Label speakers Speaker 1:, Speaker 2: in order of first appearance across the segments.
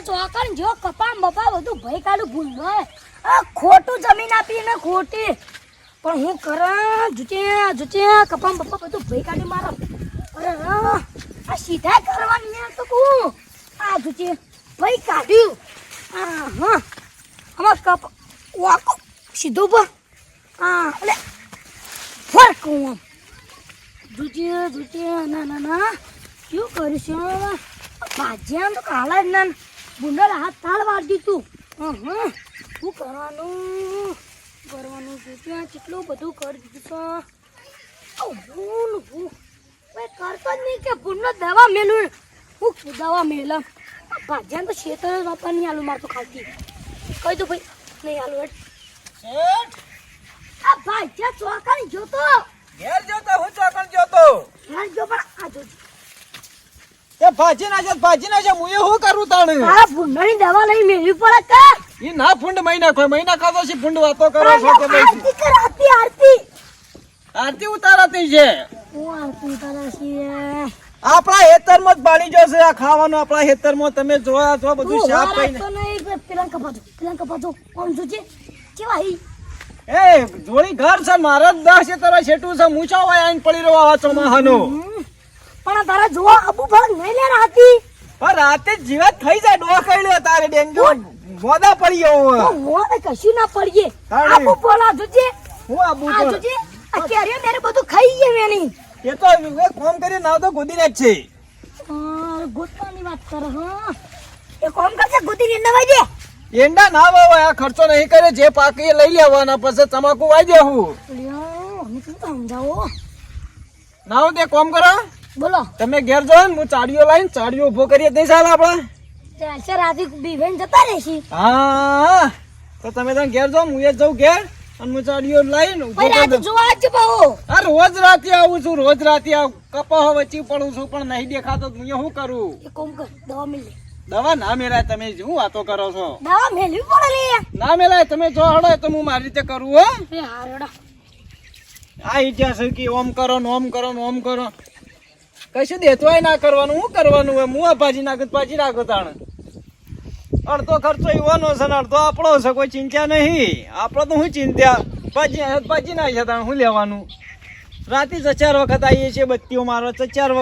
Speaker 1: ચોકન જો કપા બપા બધું ભઈ કાઢું ભૂલ આ ખોટું જમીન આપીને ખોટી પણ હું કરા જુચે કપા બપા બધું ભઈ કાઢી મારા અરે આ સીધા કરવાની તો તું આ જુચે ભઈ કાઢ્યું હા અમાર કપ વાકો સીધો પર એટલે ફરક હું જુચે ના શું કરીશું ભાજ્યા તો કાલા જ ના બુંડલ હાથ થાળ વાળ દીધું શું કરવાનું જુચે કેટલું બધું કરી દીધું છે કરતો જ નહીં કે બુંડનો દવા મેલું હું દવા મેલા ભાજ્યા તો શેતર વાપર નહીં આલું મારે તો ખાતી કહી દઉં ભાઈ નહીં આલું આ ભાજ્યા ચોકન જોતો
Speaker 2: ઘેર જોતો હું ચોકન જોતો
Speaker 1: ઘેર જો પણ આ જોજો
Speaker 2: એ ભાજી ના છે હું શું કરું તાણે
Speaker 1: આ ભૂંડની દવા લઈ મેળવી પડે કા
Speaker 2: ઈ ના ફૂંડ મહિના ખાતો છે ફૂંડ વાતો કરો છો કે
Speaker 1: આરતી કર આરતી
Speaker 2: આરતી ઉતારાતી છે
Speaker 1: હું આરતી ઉતારા છીએ
Speaker 2: આપણા હેતરમાં જ બાળી જશે આ ખાવાનું આપણા હેતરમાં તમે જોયા છો બધું સાફ કરીને
Speaker 1: તો નહીં પેલા કપાજો કોણ જોજે કેવા હી
Speaker 2: એ જોડી ઘર છે મારા 10 હેતર છેટું છે મૂછા હોય આઈને પડી રહ્યો આ ચોમાહાનો
Speaker 1: પણ તારા જોવા આબુ ભાગ નહીં લે રાતી
Speaker 2: પણ રાતે જીવત થઈ જાય ડોકાઈલો તારે ડેન્ગ્યુ મોદા પડી ગયો
Speaker 1: મોદે કશું ના પડીએ આબુ બોલા જોજે
Speaker 2: હું આબુ
Speaker 1: આ જોજે આ કેરીઓ મેરે બધું ખાઈ ગયે મેની
Speaker 2: એ તો એક કામ કરી નાવ તો ગોદી નાખ છે
Speaker 1: ગોતવાની વાત કરે હા એ કામ કરશે ગોદી ને નવાઈ દે
Speaker 2: એંડા ના વાવા આ ખર્ચો નહીં કરે જે પાકી લઈ લેવાના પછી તમાકુ વાઈ દેવું
Speaker 1: લ્યો અમે શું સમજાવો
Speaker 2: નાવ તે કામ કરો
Speaker 1: બોલો
Speaker 2: તમે ઘેર જો ને હું ચાડીઓ લાઈન ચાડીઓ ઉભો કરીએ દઈ સાલ આપણે
Speaker 1: ચાલશે રાતે બીવેન જતા રહેશી
Speaker 2: હા તો તમે તો ઘેર જો હું એ જાઉં ઘેર અને હું ચાડીઓ લાઈન ઉભો કરી દઉં
Speaker 1: જોવા જ બહુ
Speaker 2: આ રોજ રાતે આવું છું રોજ રાતે કપાહ વચ્ચે પડું છું પણ નહીં દેખાતો હું શું કરું
Speaker 1: એ કોમ કર દવા મિલે
Speaker 2: દવા ના મેલાય તમે શું વાતો કરો છો
Speaker 1: દવા મેલવી પડે લે
Speaker 2: ના મેલાય તમે જો હડો તો હું મારી રીતે કરું હો
Speaker 1: એ હારડા
Speaker 2: આ ઇતિહાસ કે ઓમ કરો ને ઓમ કરો ને ઓમ કરો કશું દેતોય ના કરવાનું શું કરવાનું હોય મુઆ ભાજી નાખો ભાજી નાખો તાણ અડધો ખર્ચો ઈવાનો છે ને અડધો આપણો છે કોઈ ચિંતા નહીં આપણો તો શું ચિંતા ભાજી નાખે તાણ શું લેવાનું રાતે 4 વખત આવીએ છીએ બત્તીઓ મારવા 4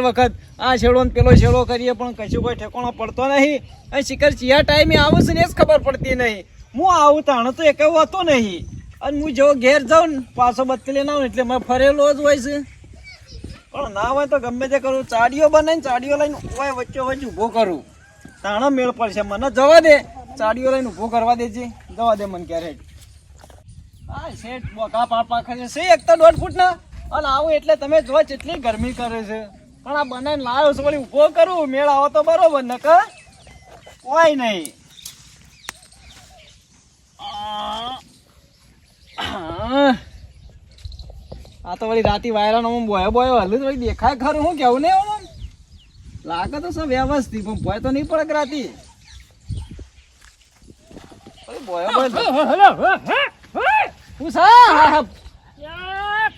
Speaker 2: વખત આ છેડો ને પેલો છેડો કરીએ પણ કશું કોઈ ઠેકાણો પડતો નહીં અને શિખર ચિયા ટાઈમે આવું છે ને એ જ ખબર પડતી નહીં હું આવું તાણ તો એક એવું હતો નહીં અને હું જો ઘેર જાઉં ને પાછો બત્તી લઈને આવું એટલે મેં ફરેલો જ હોય છે પણ ના હોય તો ગમે તે કરું ચાડીઓ બનાવીને ચાડીઓ લઈને હોય વચ્ચે ઊભો કરું તાણો મેળ પડશે મને જવા દે ચાડીઓ લઈને ઊભો કરવા દેજે જવા દે મને ક્યારે હા શેઠ બોકા પાપા ખરે છે 1.5 ફૂટના અને આવું એટલે તમે જો કેટલી ગરમી કરે છે પણ આ બનાવીને લાવ્યો છે વળી ઊભો કરું મેળ આવો તો બરોબર નકર કોઈ નહીં આ તો વળી રાતી વાયરાનો બોયો હલું વળી દેખાય ખરું હું કેવું ને લાગે તો સર વ્યવસ્થિત પણ ભય તો નહીં પડે રાતી બોયો હું સાહેબ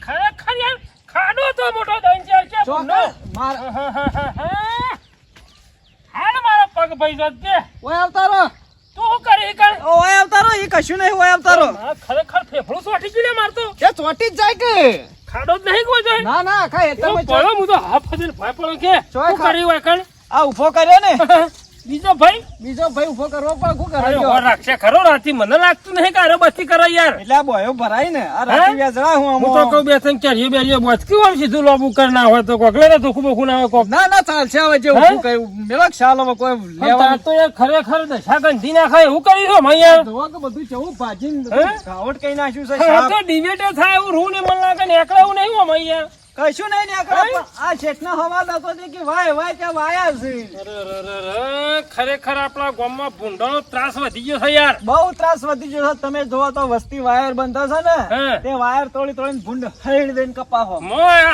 Speaker 3: ખરેખર યાર ખાડો તો મોટો દંજર છે હાલ મારા પગ ભાઈ જતે
Speaker 2: ઓય આવતારો
Speaker 3: તું શું કરી કર
Speaker 2: ઓય આવતારો એ કશું નહીં ઓય આવતારો
Speaker 3: ખરેખર ફેફડું સોટી ગયું મારતો
Speaker 2: એ ચોટી જ જાય કે
Speaker 3: ખાડો જ નહીં કોઈ જાય
Speaker 2: ના ના ખાય
Speaker 3: તો પડો હું તો હાફ ફજીલ ભાઈ પડો કે શું કરી હોય કણ
Speaker 2: આ ઊભો કર્યો ને
Speaker 3: બીજો ભાઈ
Speaker 2: ઊભો કરવો પણ શું
Speaker 3: અરે
Speaker 2: કરે
Speaker 3: ઓ રાખશે ખરો રાતી મને લાગતું નહીં કે અરે બસ્તી કરે યાર
Speaker 2: એટલે આ બોયો ભરાય ને આ રાતી વ્યાજડા હું
Speaker 3: હું તો કહું બે ત્રણ ચારીએ બેરીએ બચકી આમ સીધું લોબુ કર ના હોય તો કોકલે ને ધોખું બોખું ના હોય કોક
Speaker 2: ના ચાલશે હવે જે ઊભું કર્યું મેલો ખ્યાલ હવે કોઈ લેવા
Speaker 3: તો યાર ખરેખર દશા ગંધી ના ખાય એવું કર્યું છો ભાઈ યાર
Speaker 2: ધોવા કે બધું ચવું ભાજીને ગાવટ કઈ નાખ્યું છે
Speaker 3: હા તો ડિબેટ થાય એવું રૂ ને મને લાગે ને એકલા એવું નહીં હોય ભાઈ યાર
Speaker 2: કશું નહીં ને આ શેઠના હવા દાતો છે કે વાય ત્યાં વાયા છે
Speaker 3: ખરેખર આપણા ગામમાં ભૂંડોનો ત્રાસ વધી ગયો છે યાર
Speaker 2: બહુ ત્રાસ વધી ગયો છે તમે જોવો તો વસ્તી વાયર બંધ છે ને તે વાયર તોડીને ભૂંડ હળી દઈને કપાવો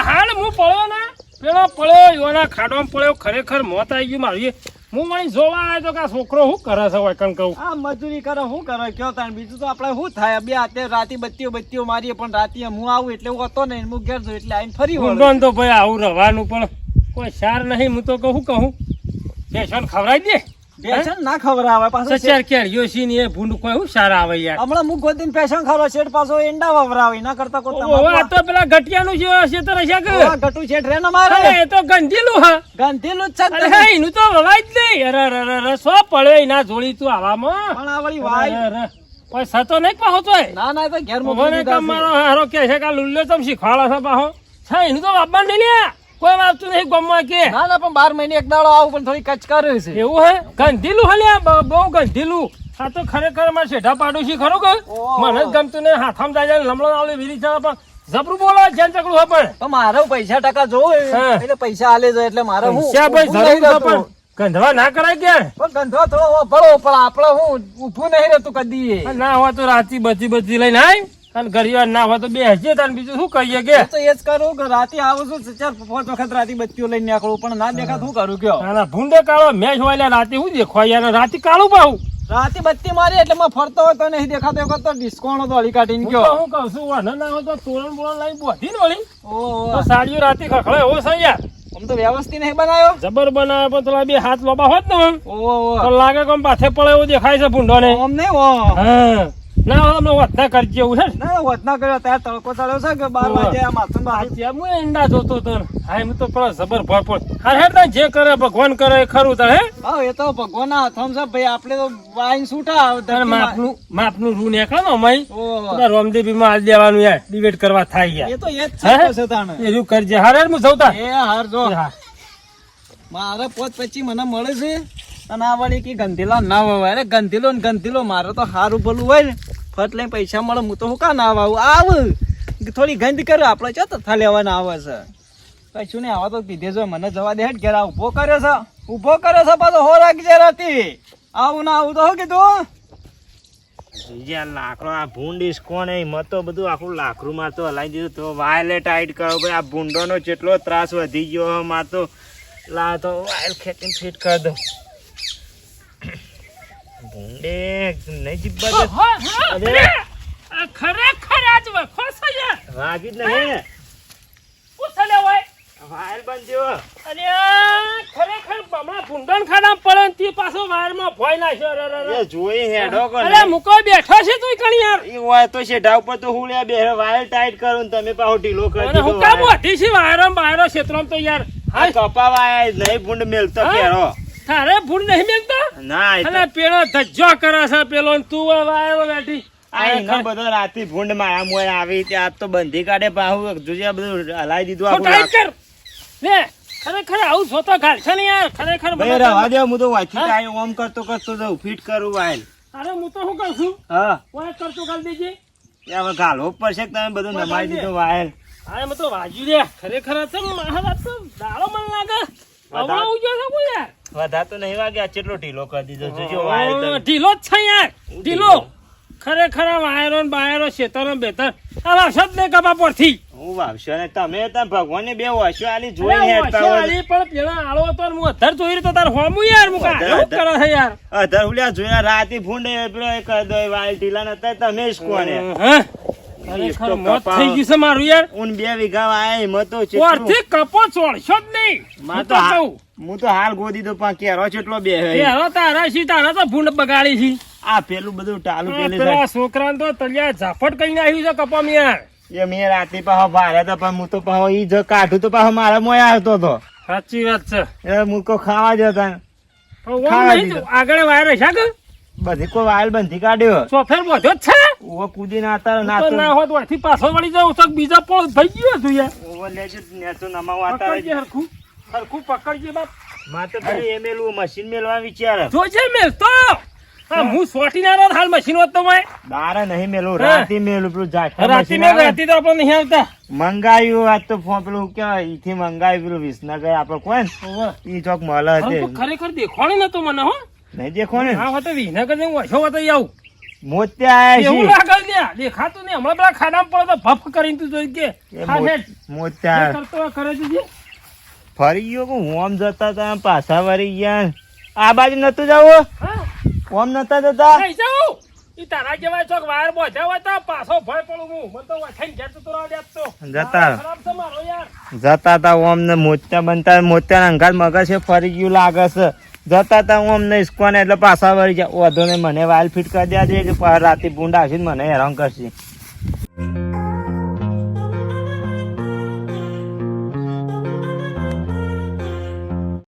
Speaker 3: હાલ હું પડ્યો ને પેલો પડ્યો યોના ખાડોમાં પડ્યો ખરેખર મોત આવી ગયું મારી હું મને જોવા આવ્યો તો કે આ છોકરો શું કરે છે હોય કણ કહું
Speaker 2: આ મજૂરી કરે શું કરે કયો તાણ બીજું તો આપણે શું થાય બે અત્યારે રાતી બત્તીઓ મારીએ પણ રાતી હું આવું એટલે હું હતો નહીં હું ઘેર છું એટલે આવીને ફરી
Speaker 3: ભૂંડો તો ભાઈ આવું રવાનું પણ કોઈ સાર નહીં હું તો કહું ફેશન ખવડાવી દે
Speaker 2: પેશન ના ખવડાવે પાછો
Speaker 3: સચાર કેળીઓ છે ને એ ભૂંડ કોઈ હું સારા આવે યાર
Speaker 2: હમણાં મુક ગોતીને પેશન ખવડાવે શેઠ પાછો એંડા વવરાવે ના કરતા કોઈ
Speaker 3: ઓહો, આ તો પેલા ગટિયાનું છે ખેતર હશે કે
Speaker 2: ગટુ શેઠ રે ને મારે
Speaker 3: અરે, એ તો ગંધેલું હા
Speaker 2: ગંધેલું જ છે
Speaker 3: અરે
Speaker 2: ને.
Speaker 3: એનું તો વવાય જ નહીં. અરે અરે અરે અરે, સો પડ્યો એના જોડી તું આવામાં
Speaker 2: પણ આ વળી વાય
Speaker 3: અરે, અરે. પૈસા તો નહીં પાહો તોય
Speaker 2: ના ના એ તો ઘેર
Speaker 3: મોહને
Speaker 2: મોકલી દીધા
Speaker 3: કમારો હારો કે છે કે આ લુલ્લો તમ શીખવાડો છે પાહો છે એનું તો વાપવા નહીં લ્યા કોઈ વાપતું નહીં ગમવા કે
Speaker 2: છે. ના ના પણ 12 મહિને એક દાડો આવું પણ થોડી કચ કરે છે
Speaker 3: એવું હે ગંધીલું હે લ્યા બહુ ગંધીલું આ તો ખરેખર મારે શેઠા પાડું છે ખરું કે
Speaker 2: ઓહો.
Speaker 3: મને જ ગમતું નહીં હાથામાં જાય જાય લમણો આવડે વીરી જાય પણ જબરું બોલો જેન ચકડું હે પણ
Speaker 2: પણ મારે પૈસા ટકા જોવે
Speaker 3: હા.
Speaker 2: એટલે પૈસા આલે છે એટલે મારે હું
Speaker 3: પૈસા ભાઈ
Speaker 2: ઊભું નહીં
Speaker 3: જરૂર છે
Speaker 2: રહેતું.
Speaker 3: પણ ગંધવા ના કરાય કે
Speaker 2: પણ ગંધો થોડો ભરો પણ આપણે હું ઊભું નહીં રહેતું કદી
Speaker 3: આ ના હોય તો રાતી બધી લઈને આય અને ઘડીવાર ના હોય તો બે હજીએ તાન બીજું શું કહીએ કે
Speaker 2: તો એ જ કરું કે રાતે આવું છું 4-5 વખત રાતે બત્તીઓ લઈને નીકળું પણ ના દેખાત શું કરું કયો
Speaker 3: ના ના ભૂંડે કાળો મેચ હોય લ્યા રાતે શું દેખવા યાર રાતે કાળું પાહું
Speaker 2: રાતે બત્તી મારી એટલે મેં ફરતો હોય તો નહીં દેખાતો એ વખત તો ડિસ્કાઉન્ટ તો હળી કાઢીને
Speaker 3: હું
Speaker 2: ગયો
Speaker 3: તો કહું છું વાંધો ના હોય તો તોરણ બોરણ લઈને બોધી ને વળી
Speaker 2: ઓહો.
Speaker 3: તો સાડીઓ રાતે ખખડે એવો છે યાર
Speaker 2: આમ તો વ્યવસ્થિત નહીં બનાવ્યો
Speaker 3: જબર બનાવે પણ થોડા બે હાથ લોબા હોત ને આમ,
Speaker 2: ઓહો
Speaker 3: તો લાગે કે આમ પાથે પડે એવું દેખાય છે ભૂંડો ને
Speaker 2: આમ નહીં ઓ
Speaker 3: હા ના હવે અમે વાત ના કરજે એવું છે ને
Speaker 2: ના વધના કર્યો ત્યારે તડકો ચડ્યો છે કે 12 વાગે આ માથું બહાર
Speaker 3: ત્યાં હું ઈંડા જોતો તો ને. હા એમ તો પેલો જબર ભર પડ હા હેડ તાન જે કરે ભગવાન કરે એ ખરું તાર હે
Speaker 2: હા એ તો ભગવાનના હાથમાં છે ભાઈ આપણે તો વાઈન છૂટા
Speaker 3: તારે માપનું રૂ નીકળે ને અમારી
Speaker 2: ઓહો.
Speaker 3: રોમદેવી માં હાલ દેવાનું યાર ડિબેટ કરવા થાય
Speaker 2: એ
Speaker 3: યાર
Speaker 2: તો એ જ
Speaker 3: હે?
Speaker 2: છે તાણે
Speaker 3: એ રૂ કરજે હારે હું જવતા
Speaker 2: એ હાર જો
Speaker 3: હા
Speaker 2: મારે 5-25 મને મળે છે અને આ વળી કે ગંધીલા ના વવાય અરે ગંધીલો ને ગંધીલો મારે તો સારું ભલું હોય ને ફટ લઈને પૈસા મળે હું તો હું કા ના વાવું આવ થોડી ગંધ કરે આપણે ચો તથા લેવાના આવે છે કશું નહીં આવા તો પીધે જો મને જવા દે હેડ ઘેર આ ઊભો કર્યો છે ઊભો કર્યો છે પાછો હો રાખજે રાતી આવું ના આવું તો શું કીધું
Speaker 4: લાકડો આ ભૂંડીશ કોને એમાં તો બધું આખું લાકડું માં તો હલાવી દીધું તો વાયલે ટાઈટ કરો ભાઈ આ ભૂંડોનો જેટલો ત્રાસ વધી ગયો માં તો લા તો વાયલ ખેંચીને ફિટ કરી દઉં ભૂંડે નહીં જીબ્બા દે.
Speaker 3: આ ખરેખર આજ વખો છે યાર
Speaker 4: વાગી જ નહીં
Speaker 3: પૂછલે હોય
Speaker 4: વાયલ બંધ્યો
Speaker 3: અરે ખરેખર બમણા ભૂંડણ ખાડા પડે ને તે પાછો વાયરમાં ભોય નાખ્યો અરે, અરે, અરે.
Speaker 4: એ જોઈ હેડો કોને
Speaker 3: અરે મુકો બેઠો છે તું કણી યાર
Speaker 4: એ હોય તો શેઢા ઉપર તો હુળ્યા બે વાયલ ટાઈટ કરું ને તમે પાછો ઢીલો કરી
Speaker 3: અને
Speaker 4: દીધો
Speaker 3: હું કામ
Speaker 4: વાયલ.
Speaker 3: વધી છે વાયરો બાયરો ક્ષેત્રમાં તો યાર
Speaker 4: આ કપાવા નહીં ભૂંડ મેલતો
Speaker 3: હા?
Speaker 4: કેરો
Speaker 3: તારે ભૂંડ નહીં મેલતા
Speaker 4: ના એ તો
Speaker 3: અને પેલો ધજ્જો કરે છે પેલો ને તું વાયરો બેઠી
Speaker 4: આ એનો બધો રાતી ભૂંડ મારા મોય આવી ત્યાં તો બંધી કાઢે પાહુ જોજે આ બધું હલાઈ દીધું
Speaker 3: તો
Speaker 4: આખું
Speaker 3: ટાઈટ કર લે ખરેખર આવું જોતો ઘાલ છે ને યાર ખરેખર
Speaker 4: ભાઈ રવા દે હું તો વાંચી
Speaker 3: હા?
Speaker 4: કાંઈ ઓમ કરતો જાઉં ફિટ કરું વાયલ
Speaker 3: અરે હું તો શું કરું છું
Speaker 4: હા
Speaker 3: વાય કરતો કાલ દેજે
Speaker 4: એ હવે ઘાલવો જ પડશે કે તમે બધું નમાઈ દીધું વાયલ
Speaker 3: હા એમ તો વાજ્યું લે ખરેખર આ તો મહારાજ તો દાડો મને લાગે હમણાં ઉજ્યો છે કોઈ યાર
Speaker 4: વધા તો નહીં વાગ્યા ચેટલો ઢીલો કરી દીધો જોજો વાયલ તમે.
Speaker 3: ઢીલો જ છે યાર ઢીલો ખરેખર આ વાયરો ને બાયરો શેતરો બેતર આ વાસત ને કપા પરથી
Speaker 4: હું વાવશો ને તમે ત્યાં ભગવાનને બે વાસ્યો આલી જોઈને હેડતા હોય
Speaker 3: આલી પણ પેલા આળો તો હું અધર જોઈ રહ્યો તો તાર હોમું યાર મુકા એવું કરે છે યાર
Speaker 4: અધર ઉલ્યા જોયા રાતી ભૂંડે પેલો એ કરી દો વાયલ ઢીલા નતા તમે જ કોને
Speaker 3: હા ખરેખર મોત થઈ ગયું છે મારું યાર
Speaker 4: ઊન 2 વીઘા વાય એમાં તો ચેટલું-
Speaker 3: ઓરથી કપો છોડશો જ નહીં
Speaker 4: માં તો હું તો હાલ ગોદી દો પણ કેરો ચેટલો બે હે
Speaker 3: પેલો તારા સી તારા તો ભૂંડ બગાડી છે
Speaker 4: આ પેલું બધું ટાલું પેલી
Speaker 3: પેલા છોકરાને તો તળિયા ઝાપટ કરીને આવ્યું છે કપામ યાર
Speaker 4: એ મેં રાતે પાહો ભારે તો પણ હું તો પાહો ઈ જ કાઢું તો પાહો મારા મોય આવતો તો
Speaker 3: સાચી વાત છે
Speaker 4: એ મુકો ખાવા જતા
Speaker 3: પણ ઓમ
Speaker 4: ખાવા
Speaker 3: નહીં
Speaker 4: દીધો.
Speaker 3: આગળ વાયર છે કે
Speaker 4: બધી કોઈ વાયલ બંધી કાઢ્યો
Speaker 3: ચોફેર બધો જ છે
Speaker 4: ઓવો કૂદીને આતા
Speaker 3: તો
Speaker 4: નાતો
Speaker 3: ના હોત વાથી પાછો વળી જાવ તો બીજા પોળ થઈ ગયો હતું યાર
Speaker 4: ઓવો લેજો નેતો નમાવ આતા
Speaker 3: પકડજે હરખું હરખું પકડજે બાપ
Speaker 4: માં તો પેલું એ મેલું મશીન મેલવા વિચાર
Speaker 3: જોજે મેલ તો હા હું સોટી ના રહ્યો હાલ મશીન હોત તો મેં
Speaker 4: દારા નહીં મેલું
Speaker 3: હા.
Speaker 4: રાતી મેલું પેલું જાઠા
Speaker 3: રાતી
Speaker 4: મશીન
Speaker 3: મેં
Speaker 4: આવે.
Speaker 3: રાતી તો આપણે નહીં આવતા
Speaker 4: મંગાયું આજ તો પેલું કેવાય ઈથી મંગાયું પેલું વિસનગર આપડે કોણ
Speaker 3: ઓવે.
Speaker 4: ઈ ચોક મળે છે
Speaker 3: હરખું ખરેખર દેખવાણી નતો મને હો
Speaker 4: નહીં દેખો ને
Speaker 3: હા હોત વિનગર જઈને ઓછો હોત આવું
Speaker 4: મોત્યા
Speaker 3: એવું
Speaker 4: આયા
Speaker 3: લાગે ને દેખાતું નહીં હમણાં પેલા ખાડામાં પડે તો ભફ કરીને તું જોઈ કે
Speaker 4: છે
Speaker 3: હા હેડ
Speaker 4: મોત્યા
Speaker 3: જે કરતો હોય કરે છે જે.
Speaker 4: ફરી ગયો કે હું આમ જતા હતા પાછા વળી ગયા આ બાજુ નતું જવું
Speaker 3: હા
Speaker 4: ઓમ નતા જતા
Speaker 3: નહીં જાઉં ઈ તારા જેવા ચોક વાયર બોધ્યા હોય તો પાછો ભય પડું હું મને તો વઠાઈને ઘેર જતો રહો દેત તો
Speaker 4: જતા.
Speaker 3: ખરાબ છે મારો યાર
Speaker 4: જતા હતા ઓમ ને મોત્યા બનતા મોત્યા અંગાત મગજ છે ફરી ગયું લાગે છે જતા હતા હું અમને ઇસ્કોને એટલે પાછા વળી જાય વાંધો નહીં મને વાયલ ફિટ કરી દેજે કે રાતે ભૂંડ આવશે ને મને હેરાન કરશે